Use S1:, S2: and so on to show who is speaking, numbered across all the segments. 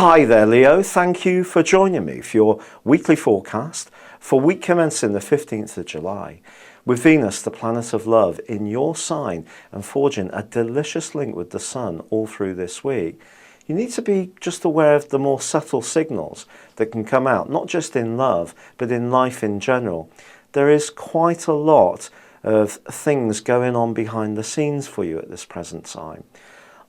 S1: Hi there, Leo. Thank you for joining me for your weekly forecast for week commencing the 15th of July, with Venus, the planet of love, in your sign and forging a delicious link with the Sun all through this week. You need to be just aware of the more subtle signals that can come out, not just in love, but in life in general. There is quite a lot of things going on behind the scenes for you at this present time.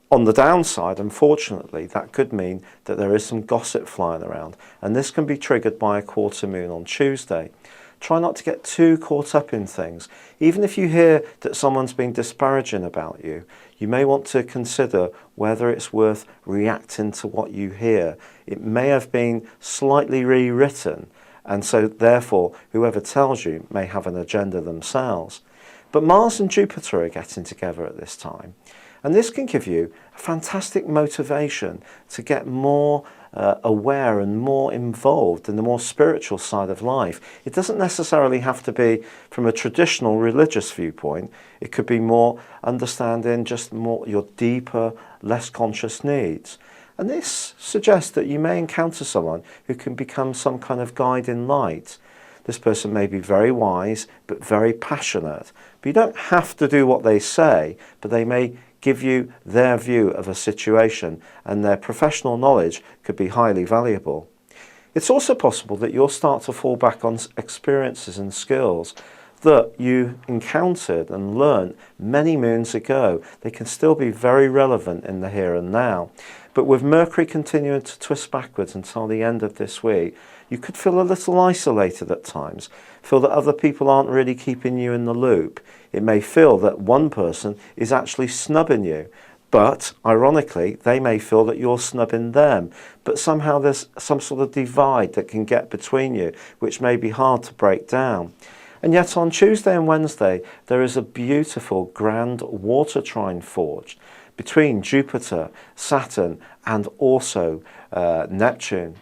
S1: On the downside, unfortunately, that could mean that there is some gossip flying around, and this can be triggered by a quarter moon on Tuesday. Try not to get too caught up in things. Even if you hear that someone's been disparaging about you, you may want to consider whether it's worth reacting to what you hear. It may have been slightly rewritten, and so therefore whoever tells you may have an agenda themselves. But Mars and Jupiter are getting together at this time. And this can give you a fantastic motivation to get more aware and more involved in the more spiritual side of life. It doesn't necessarily have to be from a traditional religious viewpoint. It could be more understanding just more your deeper, less conscious needs. And this suggests that you may encounter someone who can become some kind of guiding light. This person may be very wise, but very passionate. But you don't have to do what they say, but they may give you their view of a situation, and their professional knowledge could be highly valuable. It's also possible that you'll start to fall back on experiences and skills that you encountered and learned many moons ago. They can still be very relevant in the here and now. But with Mercury continuing to twist backwards until the end of this week, you could feel a little isolated at times, feel that other people aren't really keeping you in the loop. It may feel that one person is actually snubbing you, but ironically, they may feel that you're snubbing them. But somehow there's some sort of divide that can get between you, which may be hard to break down. And yet on Tuesday and Wednesday, there is a beautiful grand water trine forged between Jupiter, Saturn, and also Neptune.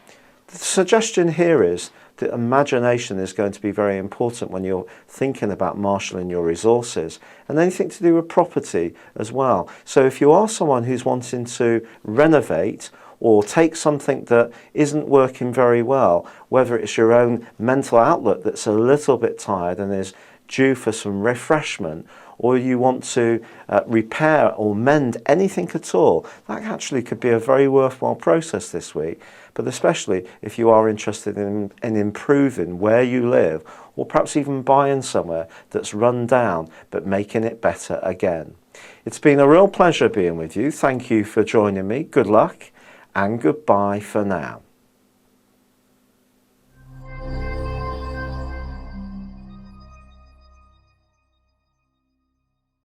S1: The suggestion here is that imagination is going to be very important when you're thinking about marshalling your resources, and anything to do with property as well. So if you are someone who's wanting to renovate or take something that isn't working very well, whether it's your own mental outlet that's a little bit tired and is due for some refreshment, or you want to repair or mend anything at all, that actually could be a very worthwhile process this week. But especially if you are interested in improving where you live, or perhaps even buying somewhere that's run down but making it better again. It's been a real pleasure being with you. Thank you for joining me. Good luck and goodbye for now.